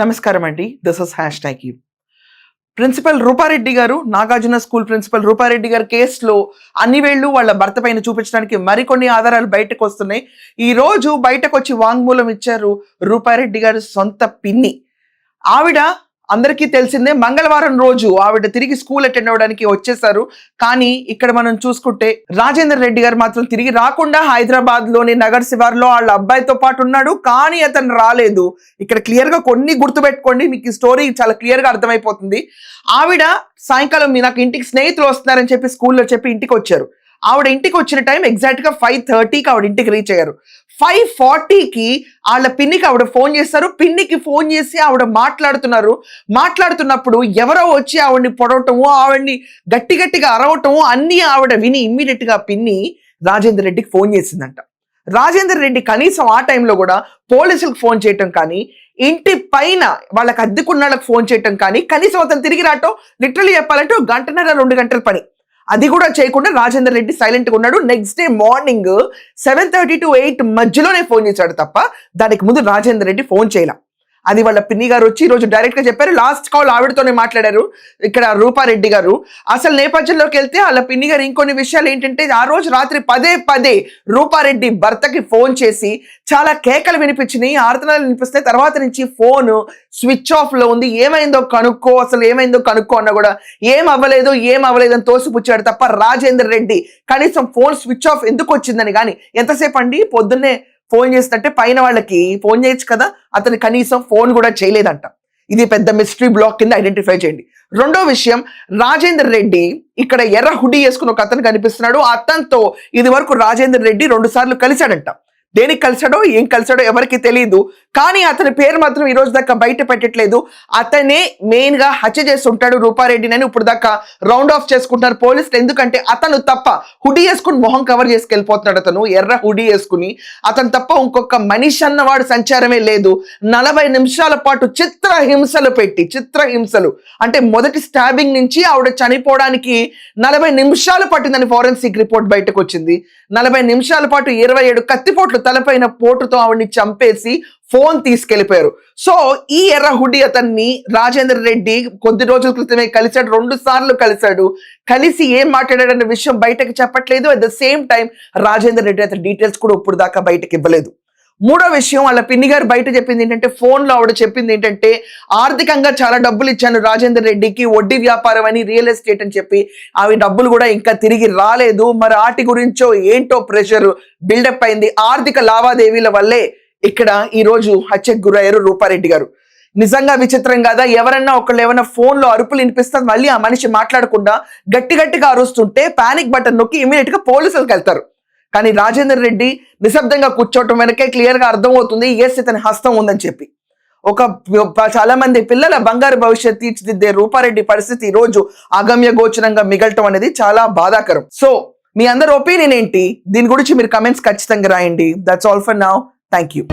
నమస్కారం అండి. This is #. Principal Rupa Reddy గారు, నాగార్జున స్కూల్ ప్రిన్సిపల్ రూపారెడ్డి గారి కేసులో అన్ని వేళ్లు వాళ్ళ భర్త పైన చూపించడానికి మరికొన్ని ఆధారాలు బయటకు వస్తున్నాయి. ఈ రోజు బయటకు వచ్చి వాంగ్మూలం ఇచ్చారు రూపారెడ్డి గారి సొంత పిన్ని. ఆవిడ అందరికీ తెలిసిందే, మంగళవారం రోజు ఆవిడ తిరిగి స్కూల్ అటెండ్ అవ్వడానికి వచ్చేసారు. కానీ ఇక్కడ మనం చూసుకుంటే రాజేందర్ రెడ్డి గారు మాత్రం తిరిగి రాకుండా హైదరాబాద్ లోని నగర్ శివార్లో వాళ్ళ అబ్బాయితో పాటు ఉన్నాడు. కానీ అతను రాలేదు. ఇక్కడ క్లియర్ గా కొన్ని గుర్తుపెట్టుకోండి, మీకు ఈ స్టోరీ చాలా క్లియర్ గా అర్థమైపోతుంది. ఆవిడ సాయంకాలం నాకు ఇంటికి స్నేహితులు వస్తున్నారని చెప్పి స్కూల్లో చెప్పి ఇంటికి వచ్చారు. ఆవిడ ఇంటికి వచ్చిన టైం ఎగ్జాక్ట్ గా 5:30కి ఆవిడ ఇంటికి రీచ్ అయ్యారు. 5:40కి వాళ్ళ పిన్నికి ఆవిడ ఫోన్ చేస్తారు. పిన్నికి ఫోన్ చేసి ఆవిడ మాట్లాడుతున్నప్పుడు ఎవరో వచ్చి ఆవిడని పొడవటము, ఆవిడని గట్టిగా అరవటము అన్ని ఆవిడ విని ఇమ్మీడియట్ గా పిన్ని రాజేందర్ రెడ్డికి ఫోన్ చేసిందంట. రాజేందర్ రెడ్డి కనీసం ఆ టైంలో కూడా పోలీసులకు ఫోన్ చేయటం కానీ, ఇంటి పైన వాళ్ళకి అద్దెకున్నాళ్ళకి ఫోన్ చేయటం కానీ, కనీసం అతను తిరిగి రావటం లిటరలీ చెప్పాలంటే 1.5-2 గంటల పని. అది కూడా చేయకుండా రాజేందర్ రెడ్డి సైలెంట్గా ఉన్నాడు. నెక్స్ట్ డే మార్నింగ్ 7:30 to 8 మధ్యలోనే ఫోన్ చేశాడు తప్ప దానికి ముందు రాజేందర్ రెడ్డి ఫోన్ చేయలే. అది వాళ్ళ పిన్ని గారు వచ్చి ఈరోజు డైరెక్ట్ గా చెప్పారు. లాస్ట్ కాల్ ఆవిడతోనే మాట్లాడారు ఇక్కడ రూపారెడ్డి గారు. అసలు నేపథ్యంలోకి వెళ్తే వాళ్ళ పిన్ని గారు ఇంకొన్ని విషయాలు ఏంటంటే, ఆ రోజు రాత్రి పదే రూపారెడ్డి భర్తకి ఫోన్ చేసి చాలా కేకలు వినిపించినాయి, ఆర్తనాలు వినిపిస్తాయి. తర్వాత నుంచి ఫోన్ స్విచ్ ఆఫ్ లో ఉంది. ఏమైందో కనుక్కో అన్న కూడా ఏం అవ్వలేదు అని తోసిపుచ్చాడు తప్ప రాజేందర్ రెడ్డి కనీసం ఫోన్ స్విచ్ ఆఫ్ ఎందుకు వచ్చిందని కానీ, ఎంతసేపు అండి పొద్దున్నే ఫోన్ చేస్తుంటే పైన వాళ్ళకి ఫోన్ చేయొచ్చు కదా, అతను కనీసం ఫోన్ కూడా చేయలేదంట. ఇది పెద్ద మిస్టరీ బ్లాక్ కింద ఐడెంటిఫై చేయండి. రెండో విషయం, రాజేందర్ రెడ్డి ఇక్కడ ఎర్ర హుడీ వేసుకుని ఒక అతను కనిపిస్తున్నాడు. అతనితో ఇది వరకు రాజేందర్ రెడ్డి 2 సార్లు కలిశాడంట. దేనికి కలిసాడో ఏం కలిసాడో ఎవరికి తెలియదు. కానీ అతని పేరు మాత్రం ఈ రోజు దాకా బయట పెట్టట్లేదు. అతనే మెయిన్ గా హత్య చేస్తుంటాడు రూపారెడ్డిని ఇప్పుడు దాకా రౌండ్ ఆఫ్ చేసుకుంటున్నారు పోలీసులు. ఎందుకంటే అతను తప్ప హుడీ వేసుకుని మొహం కవర్ చేసుకెళ్ళిపోతున్నాడు. అతను ఎర్ర హుడీ వేసుకుని అతను తప్ప ఇంకొక మనిషి అన్నవాడు సంచారమే లేదు. 40 నిమిషాల పాటు చిత్రహింసలు అంటే మొదటి స్టాబింగ్ నుంచి ఆవిడ చనిపోవడానికి 40 నిమిషాలు పట్టిందని ఫోరెన్సిక్ రిపోర్ట్ బయటకు వచ్చింది. 40 నిమిషాల పాటు 27 కత్తిపోట్లు తలపైన పోటుతో ఆవిడ్ని చంపేసి ఫోన్ తీసుకెళ్లిపోయారు. సో ఈ ఎర్ర హుడీ అతన్ని రాజేందర్ రెడ్డి కొద్ది రోజుల క్రితమే కలిశాడు. 2 సార్లు కలిశాడు. కలిసి ఏం మాట్లాడాడన్న విషయం బయటకు చెప్పట్లేదు. At the same time Rajender Reddy అతని డీటెయిల్స్ కూడా ఇప్పుడు దాకా బయటకు ఇవ్వలేదు. మూడో విషయం, వాళ్ళ పిన్ని గారు బయట చెప్పింది ఏంటంటే, ఫోన్లో ఆవిడ చెప్పింది ఏంటంటే, ఆర్థికంగా చాలా డబ్బులు ఇచ్చాను రాజేందర్ రెడ్డికి, వడ్డీ వ్యాపారం అని, రియల్ ఎస్టేట్ అని చెప్పి అవి డబ్బులు కూడా ఇంకా తిరిగి రాలేదు. మరి వాటి గురించో ఏంటో ప్రెషర్ బిల్డప్ అయింది. ఆర్థిక లావాదేవీల వల్లే ఇక్కడ ఈ రోజు హత్యకు గురయ్యారు రూపారెడ్డి గారు. నిజంగా విచిత్రం కాదా? ఎవరన్నా ఒకళ్ళు ఏమైనా ఫోన్లో అరుపులు వినిపిస్తే మళ్ళీ ఆ మనిషి మాట్లాడకుండా గట్టిగా అరుస్తుంటే పానిక్ బటన్ నొక్కి ఇమీడియట్ గా పోలీసులకు వెళ్తారు. కానీ రాజేందర్ రెడ్డి నిశ్శబ్దంగా కూర్చోవటం వెనకే క్లియర్ గా అర్థమవుతుంది ఎస్ ఇతని హస్తం ఉందని చెప్పి. చాలా మంది పిల్లల బంగారు భవిష్యత్ తీర్చిదిద్దే రూపారెడ్డి పరిస్థితి ఈ రోజు అగమ్య గోచరంగా మిగలటం అనేది చాలా బాధాకరం. సో మీ అందరి ఒపీనియన్ ఏంటి? దీని గురించి మీరు కమెంట్స్ ఖచ్చితంగా రాయండి. That's all for now. Thank you.